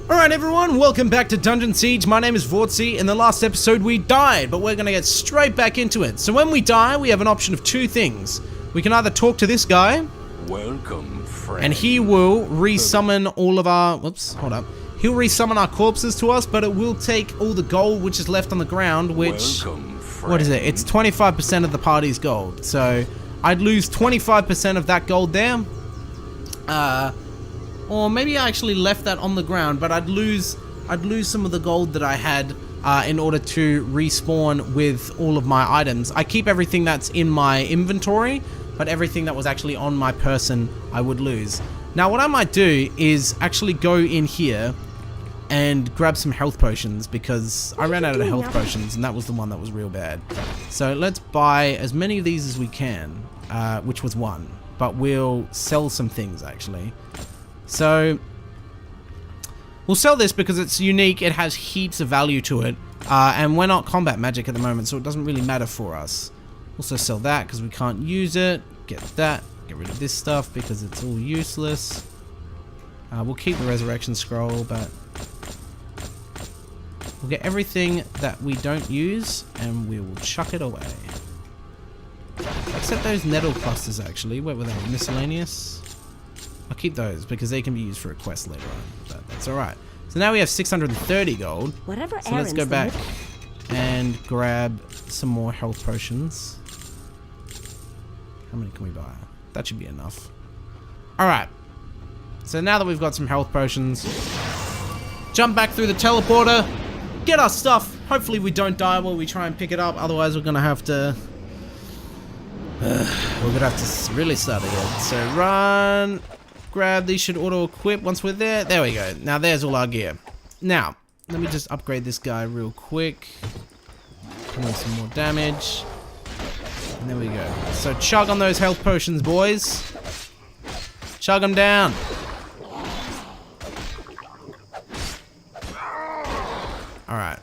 Alright everyone, welcome back to Dungeon Siege. My name is Voortsy. In the last episode we died, but we're gonna get straight back into it. So when we die, we have an option of two things. We can either talk to this guy, welcome, friend, and he will resummon all of our... Whoops, hold up. He'll resummon our corpses to us, but it will take all the gold which is left on the ground, which... welcome, friend. What is it? It's 25% of the party's gold. So I'd lose 25% of that gold there. Or maybe I actually left that on the ground, but I'd lose some of the gold that I had in order to respawn with all of my items. I keep everything that's in my inventory, but everything that was actually on my person, I would lose. Now, what I might do is actually go in here and grab some health potions, because I ran out of health potions, and that was the one that was real bad. So let's buy as many of these as we can, which was one, but we'll sell some things actually. So we'll sell this because it's unique, it has heaps of value to it, and we're not combat magic at the moment, so it doesn't really matter for us. Also sell that because we can't use it. Get that, get rid of this stuff because it's all useless. We'll keep the resurrection scroll, but we'll get everything that we don't use and we will chuck it away. Except those nettle clusters actually. Where were they? Miscellaneous? I'll keep those because they can be used for a quest later on, but that's alright. So now we have 630 gold. Whatever so let's go back and grab some more health potions. How many can we buy? That should be enough. Alright. So now that we've got some health potions, jump back through the teleporter, get our stuff. Hopefully we don't die while we try and pick it up, otherwise we're gonna have to... really start again. So run... Grab, these should auto-equip once we're there. There we go. Now there's all our gear. Now, let me just upgrade this guy real quick. Come on, some more damage. And there we go. So chug on those health potions, boys. Chug them down. Alright.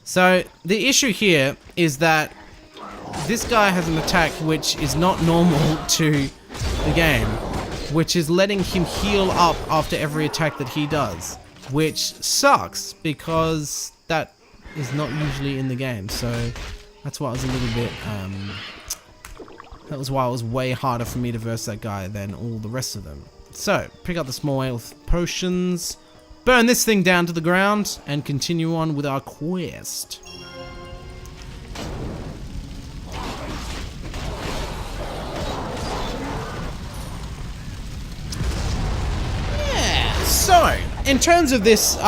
So, the issue here is that this guy has an attack which is not normal to the game, which is letting him heal up after every attack that he does, which sucks because that is not usually in the game. So that's why it was a little bit that was why it was way harder for me to verse that guy than all the rest of them. So pick up the small health potions, burn this thing down to the ground, and continue on with our quest. So, in terms of this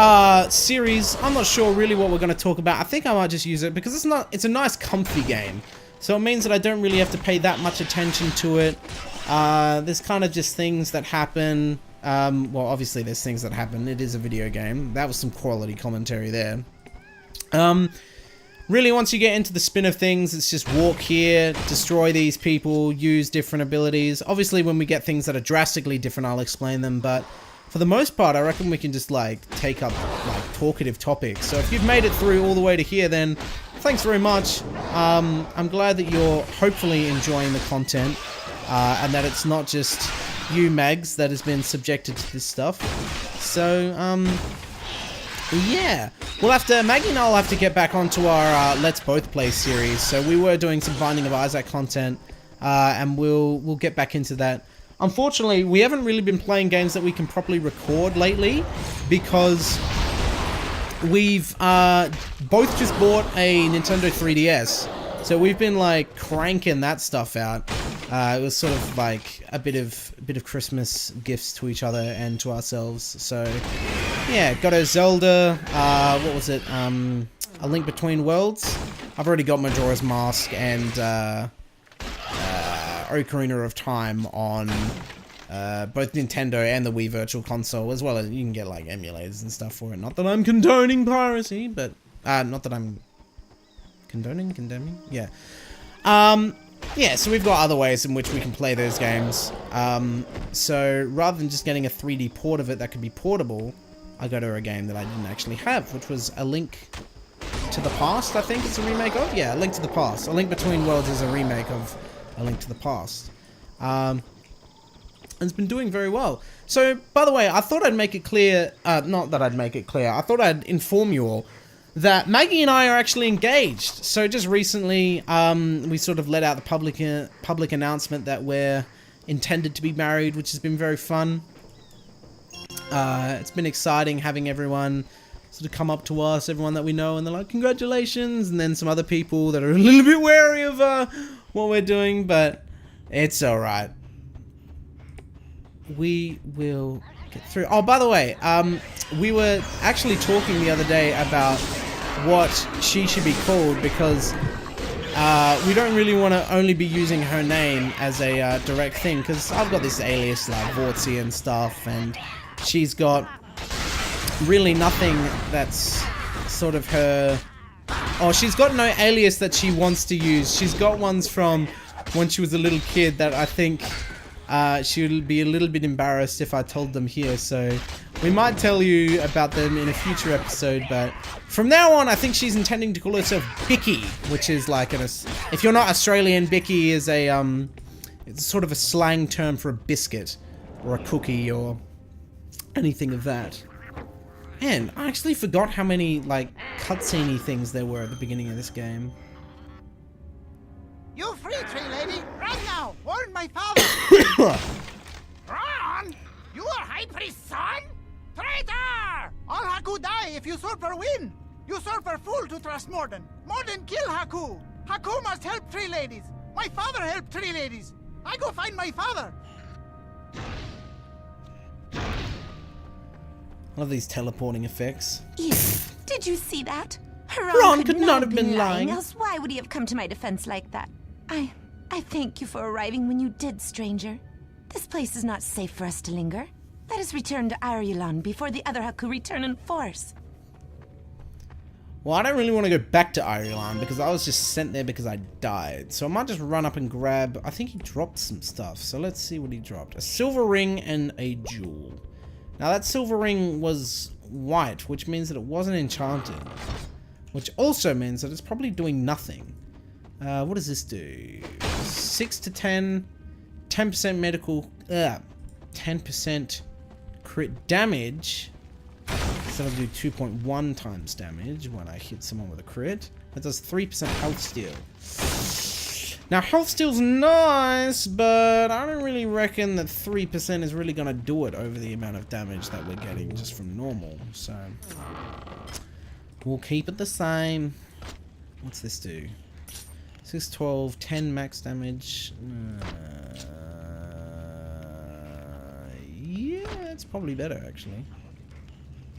series, I'm not sure really what we're going to talk about. I think I might just use it because it's a nice comfy game. So it means that I don't really have to pay that much attention to it. There's kind of just things that happen. Well, obviously there's things that happen. It is a video game. That was some quality commentary there. Really, once you get into the spin of things, it's just walk here, destroy these people, use different abilities. Obviously, when we get things that are drastically different, I'll explain them, but... for the most part, I reckon we can just, like, take up, like, talkative topics. So if you've made it through all the way to here, then thanks very much. I'm glad that you're hopefully enjoying the content, and that it's not just you, Mags, that has been subjected to this stuff. So, yeah. Maggie and I will have to get back onto our Let's Both Play series. So we were doing some Binding of Isaac content, and we'll get back into that. Unfortunately, we haven't really been playing games that we can properly record lately because we've both just bought a Nintendo 3DS. So we've been like cranking that stuff out. It was sort of like a bit of Christmas gifts to each other and to ourselves. So yeah, got a Zelda, what was it? A Link Between Worlds. I've already got Majora's Mask and Ocarina of Time on both Nintendo and the Wii Virtual Console, as well as you can get like emulators and stuff for it. Not that I'm condoning piracy, but not that I'm condemning. Yeah. Yeah. So we've got other ways in which we can play those games. So rather than just getting a 3D port of it that could be portable, I go to a game that I didn't actually have, which was A Link to the Past. I think it's a remake of. Yeah, A Link to the Past. A Link Between Worlds is a remake of A Link to the Past. and it's been doing very well. So, by the way, I thought I'd make it clear, not that I'd make it clear, I thought I'd inform you all that Maggie and I are actually engaged. So just recently, we sort of let out the public announcement that we're intended to be married, which has been very fun. It's been exciting having everyone sort of come up to us, everyone that we know, and they're like, congratulations, and then some other people that are a little bit wary of what we're doing, but it's alright. We will get through. Oh, by the way, we were actually talking the other day about what she should be called, because we don't really want to only be using her name as a direct thing, because I've got this alias like Voortsy and stuff, and she's got really nothing that's sort of her... Oh, she's got no alias that she wants to use. She's got ones from when she was a little kid that I think she would be a little bit embarrassed if I told them here, so we might tell you about them in a future episode, but from now on I think she's intending to call herself Bicky, which is like if you're not Australian, Bicky is a it's sort of a slang term for a biscuit or a cookie or anything of that. Man, I actually forgot how many like cutscene-y things there were at the beginning of this game. You free, tree lady! Run now! Warn my father! Run! You are High Priest's son? Traitor! All Haku die if usurper win! Usurper fool to trust Morden! Morden kill Haku! Haku must help tree ladies! My father helped tree ladies! I go find my father! I love these teleporting effects. Yes. Did you see that? Ron could not have been lying. Else why would he have come to my defense like that? I thank you for arriving when you did, stranger. This place is not safe for us to linger. Let us return to Irulan before the other Haku return in force. Well, I don't really want to go back to Irulan because I was just sent there because I died. So I might just run up and grab... I think he dropped some stuff. So let's see what he dropped. A silver ring and a jewel. Now that silver ring was white, which means that it wasn't enchanted. Which also means that it's probably doing nothing. What does this do? 6 to 10, 10% medical, 10% crit damage. So that'll do 2.1 times damage when I hit someone with a crit. That does 3% health steal. Now health steal's nice, but I don't really reckon that 3% is really gonna do it over the amount of damage that we're getting just from normal. So we'll keep it the same. What's this do? 6, 12, 10 max damage. Yeah, it's probably better actually.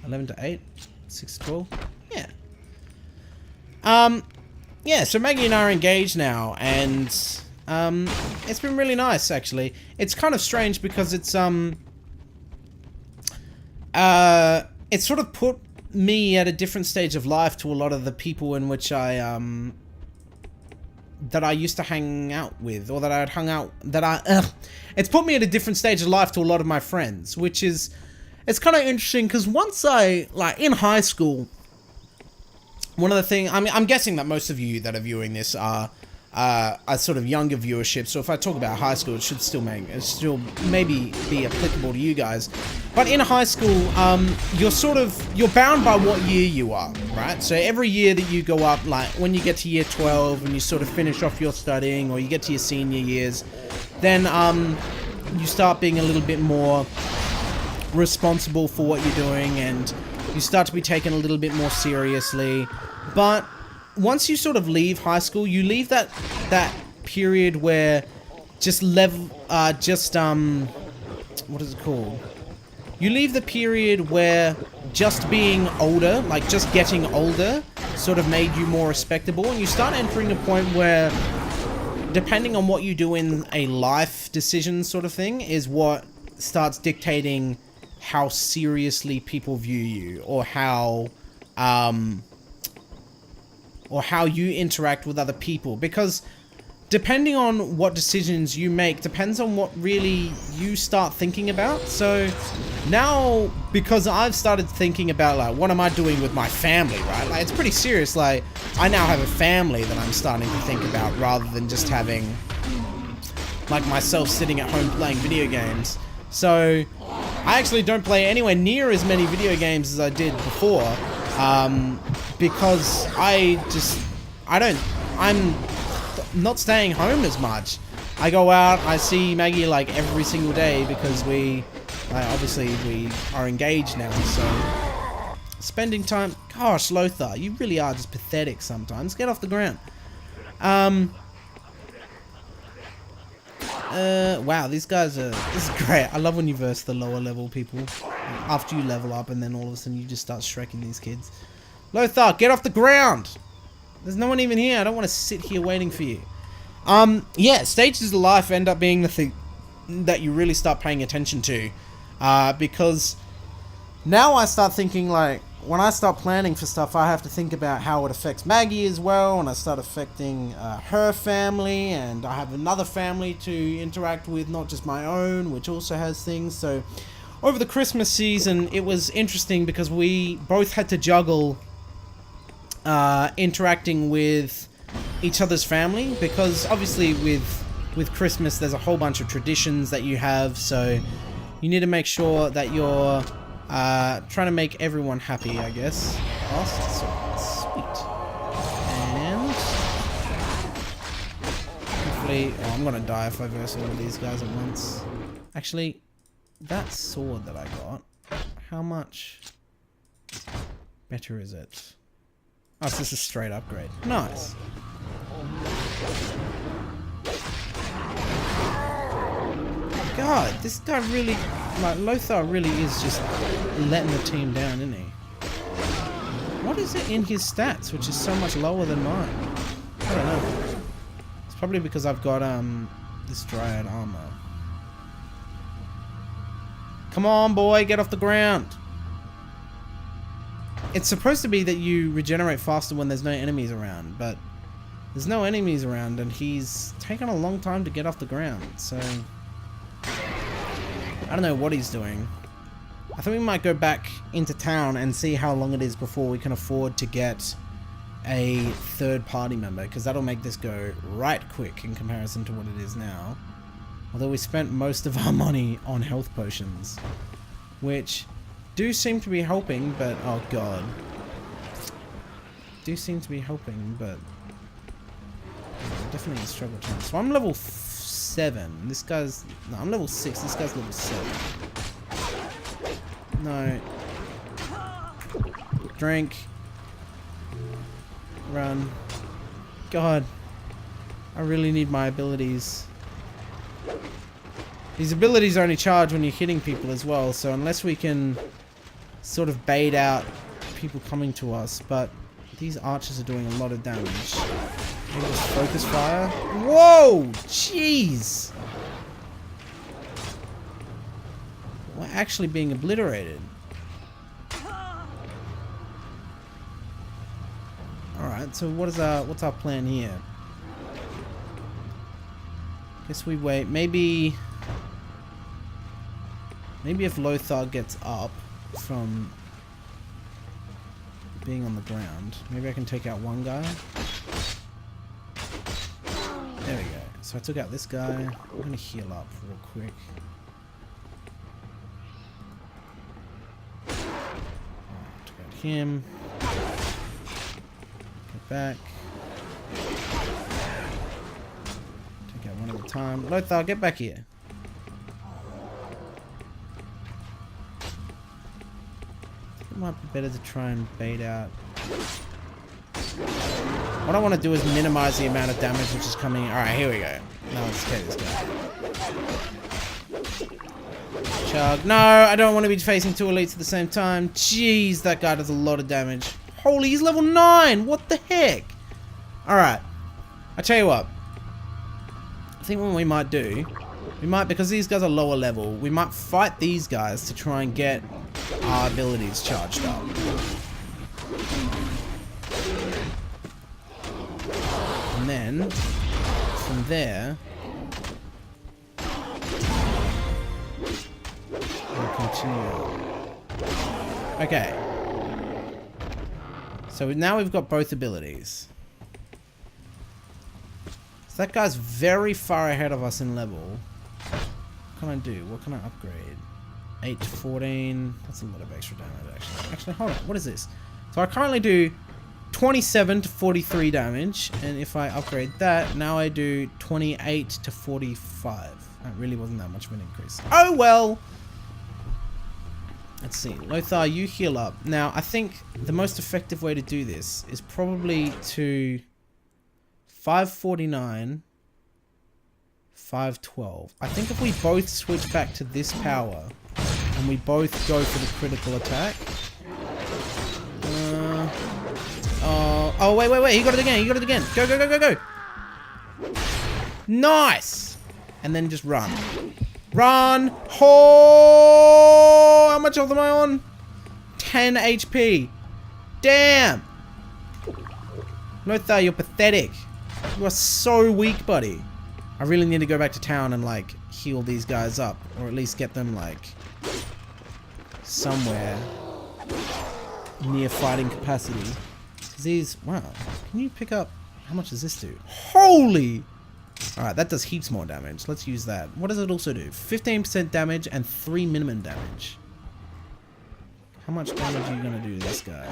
11 to 8, 6 to 12. Yeah. Yeah, so Maggie and I are engaged now, and it's been really nice actually. It's kind of strange because it's sort of put me at a different stage of life to a lot of the people in which I that I used to hang out with, or that I had hung out, it's put me at a different stage of life to a lot of my friends, which is, it's kind of interesting because once in high school, one of the things, I mean, I'm guessing that most of you that are viewing this are sort of younger viewership, so if I talk about high school, it should still maybe be applicable to you guys. But in high school, you're bound by what year you are, right? So every year that you go up, like when you get to year 12 and you sort of finish off your studying, or you get to your senior years, then you start being a little bit more responsible for what you're doing, and you start to be taken a little bit more seriously. But once you sort of leave high school, you leave that period where what is it called? You leave the period where just being older, like just getting older, sort of made you more respectable, and you start entering a point where, depending on what you do in a life decision sort of thing, is what starts dictating how seriously people view you, or how you interact with other people. Because depending on what decisions you make depends on what really you start thinking about. So now, because I've started thinking about, like, what am I doing with my family, right? Like, it's pretty serious. Like, I now have a family that I'm starting to think about, rather than just having, like, myself sitting at home playing video games. So I actually don't play anywhere near as many video games as I did before, because I'm not staying home as much. I go out, I see Maggie like every single day because obviously we are engaged now, so spending time. Gosh, Lothar, you really are just pathetic sometimes. Get off the ground. Wow, these guys are. This is great. I love when you verse the lower level people after you level up, and then all of a sudden you just start shreking these kids. Lothar, get off the ground. There's no one even here. I don't want to sit here waiting for you. Yeah, stages of life end up being the thing that you really start paying attention to, because now I start thinking, like, when I start planning for stuff, I have to think about how it affects Maggie as well, and I start affecting her family, and I have another family to interact with, not just my own, which also has things. So over the Christmas season, it was interesting because we both had to juggle interacting with each other's family, because obviously with Christmas there's a whole bunch of traditions that you have, so you need to make sure that you're trying to make everyone happy, I guess. Awesome. Sweet. And hopefully, I'm gonna die if I verse all of these guys at once. Actually, that sword that I got, how much better is it? Oh, so this is a straight upgrade. Nice. God, this guy really, like, Lothar really is just letting the team down, isn't he? What is it in his stats, which is so much lower than mine? I don't know. It's probably because I've got, this Dryad armor. Come on, boy, get off the ground. It's supposed to be that you regenerate faster when there's no enemies around, but there's no enemies around, and he's taken a long time to get off the ground, so I don't know what he's doing. I think we might go back into town and see how long it is before we can afford to get a third party member, because that'll make this go right quick in comparison to what it is now. Although we spent most of our money on health potions, which do seem to be helping, but oh god. Do seem to be helping, but definitely a struggle time. So I'm level 7. This guy's... No, I'm level 6. This guy's level 7. No. Drink. Run. God. I really need my abilities. These abilities only charge when you're hitting people as well, so unless we can sort of bait out people coming to us, but these archers are doing a lot of damage. Maybe just focus fire. Whoa! Jeez! We're actually being obliterated. Alright, so what's our plan here? Guess we wait. Maybe if Lothar gets up from being on the ground, maybe I can take out one guy. There we go. So I took out this guy. I'm gonna heal up real quick. Took out him. Get back. Take out one at a time. Lothar, get back here. It might be better to try and bait out. What I want to do is minimize the amount of damage which is coming. Alright, here we go. Now let's take this guy. Chug. No, I don't want to be facing two elites at the same time. Jeez, that guy does a lot of damage. Holy, he's level 9! What the heck? Alright. I tell you what. I think what we might do, because these guys are lower level, we might fight these guys to try and get our abilities charged up. And then, from there, we'll continue. Okay. So now we've got both abilities. So that guy's very far ahead of us in level. can I do? What can I upgrade? 8 to 14. That's a lot of extra damage, actually. Actually, hold on. What is this? So I currently do 27 to 43 damage, and if I upgrade that, now I do 28 to 45. That really wasn't that much of an increase. Oh well! Let's see. Lothar, you heal up. Now, I think the most effective way to do this is probably to 549, 512. I think if we both switch back to this power, and we both go for the critical attack. Oh, wait. He got it again. Go. Nice! And then just run. Run! Oh! How much health am I on? 10 HP. Damn! Lothar, you're pathetic. You are so weak, buddy. I really need to go back to town and, like, heal these guys up. Or at least get them, like, somewhere near fighting capacity. Because these... Wow. Can you pick up... How much does this do? Holy... Alright, that does heaps more damage. Let's use that. What does it also do? 15% damage and 3 minimum damage. How much damage are you going to do to this guy?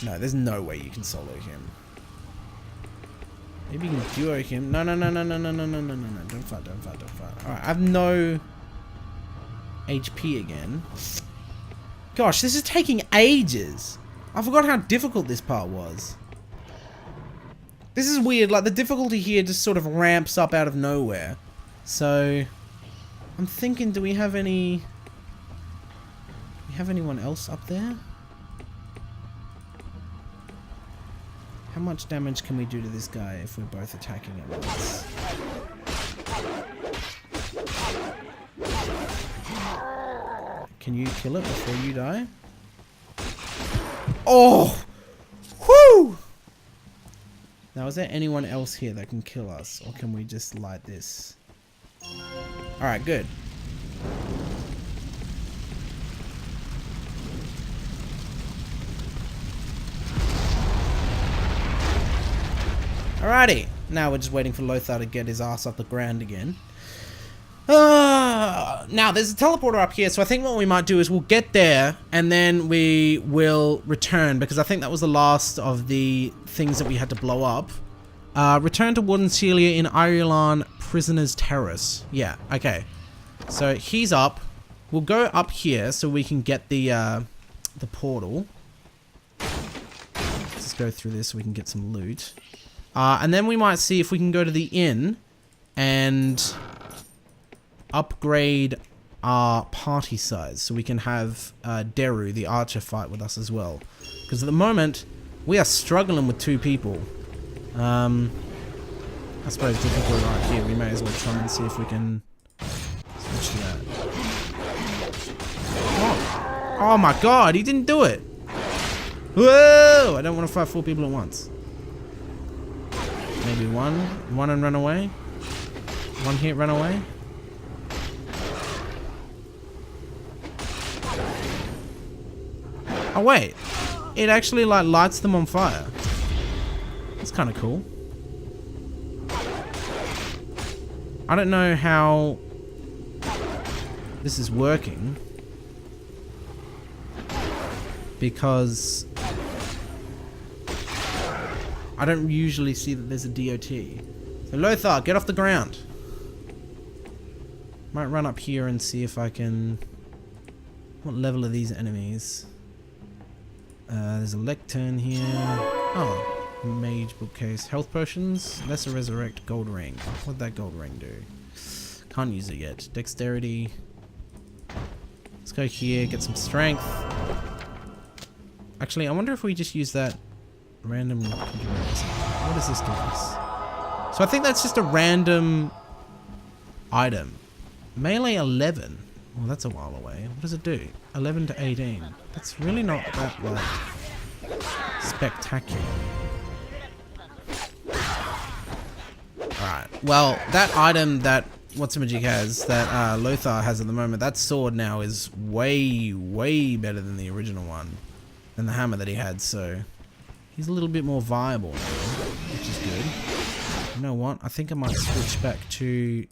No, there's no way you can solo him. Maybe you can duo him. No. Don't fight. Alright, I have no HP again. Gosh, this is taking ages. I forgot how difficult this part was. This is weird, like the difficulty here just sort of ramps up out of nowhere. So, I'm thinking, do we have anyone else up there? How much damage can we do to this guy if we're both attacking at once? Can you kill it before you die? Oh! Whoo! Now, is there anyone else here that can kill us? Or can we just light this? Alright, good. Alrighty. Now we're just waiting for Lothar to get his ass off the ground again. Now, there's a teleporter up here, so I think what we might do is we'll get there, and then we will return, because I think that was the last of the things that we had to blow up. Return to Warden Celia in Ireland Prisoner's Terrace. Yeah, okay. So, he's up. We'll go up here so we can get the portal. Let's just go through this so we can get some loot. And then we might see if we can go to the inn and upgrade our party size so we can have Deru, the archer, fight with us as well. Because at the moment, we are struggling with 2 people. I suppose difficult right here. We may as well try and see if we can switch to that. Oh my god, he didn't do it! Whoa! I don't want to fight 4 people at once. Maybe one and run away. 1 hit, run away. Oh wait, it actually like lights them on fire. That's kind of cool. I don't know how this is working because I don't usually see that there's a DOT. So Lothar, get off the ground. Might run up here and see if I can... What level are these enemies? There's a lectern here. Oh, mage bookcase. Health potions. Lesser resurrect. Gold ring. What'd that gold ring do? Can't use it yet. Dexterity. Let's go here, get some strength. Actually, I wonder if we just use that random... What does this give us? So I think that's just a random item. Melee 11. Well, that's a while away. What does it do? 11 to 18. That's really not that, like, spectacular. Alright. Well, that item that Whatsamajig has, that Lothar has at the moment, that sword now is way, way better than the original one. Than the hammer that he had, so... He's a little bit more viable now, which is good. You know what? I think I might switch back to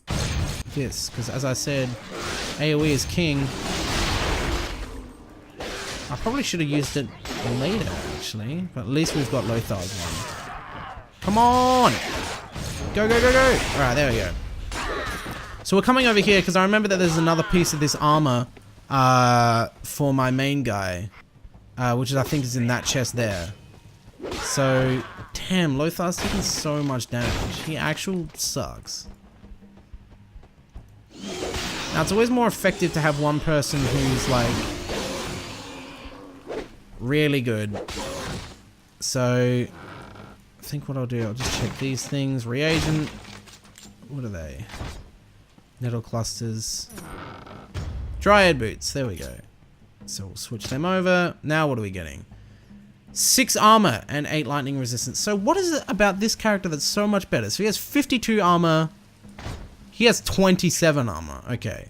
this, because as I said, AoE is king. I probably should have used it later, actually, but at least we've got Lothar's one. Come on! Go, go, go, go! Alright, there we go. So we're coming over here, because I remember that there's another piece of this armor for my main guy, which is, I think, is in that chest there. So, damn, Lothar's taking so much damage. He actually sucks. Now, it's always more effective to have one person who's, like, really good. So, I think what I'll do, I'll just check these things. Reagent. What are they? Nettle clusters. Dryad boots. There we go. So we'll switch them over. Now what are we getting? 6 armor and 8 lightning resistance. So what is it about this character that's so much better? So he has 52 armor. He has 27 armor. Okay.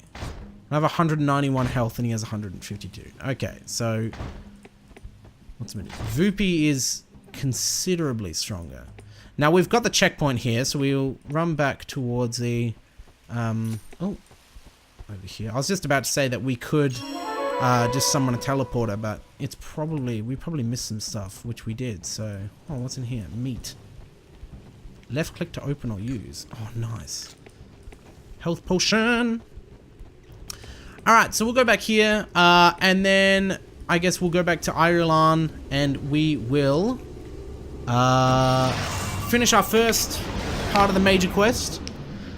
I have 191 health and he has 152. Okay, so what's the minute? Voopy is considerably stronger. Now we've got the checkpoint here, so we'll run back towards the over here. I was just about to say that we could just summon a teleporter, but it's probably, we probably missed some stuff, which we did. So, oh, what's in here? Meat. Left click to open or use. Oh, nice. Health potion. Alright, so we'll go back here, and then I guess we'll go back to Irulan, and we will finish our first part of the major quest,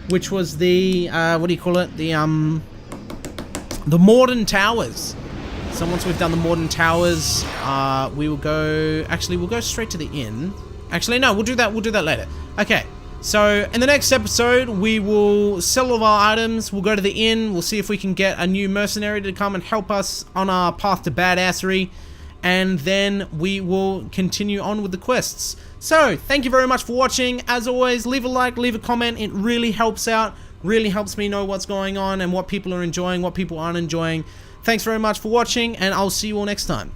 which was the, what do you call it? The Morden Towers. So once we've done the Morden Towers, we will go, actually, we'll go straight to the inn. Actually, no, we'll do that later. Okay, so in the next episode, we will sell all of our items, we'll go to the inn, we'll see if we can get a new mercenary to come and help us on our path to badassery, and then we will continue on with the quests. So, thank you very much for watching. As always, leave a like, leave a comment. It really helps out, really helps me know what's going on and what people are enjoying, what people aren't enjoying. Thanks very much for watching, and I'll see you all next time.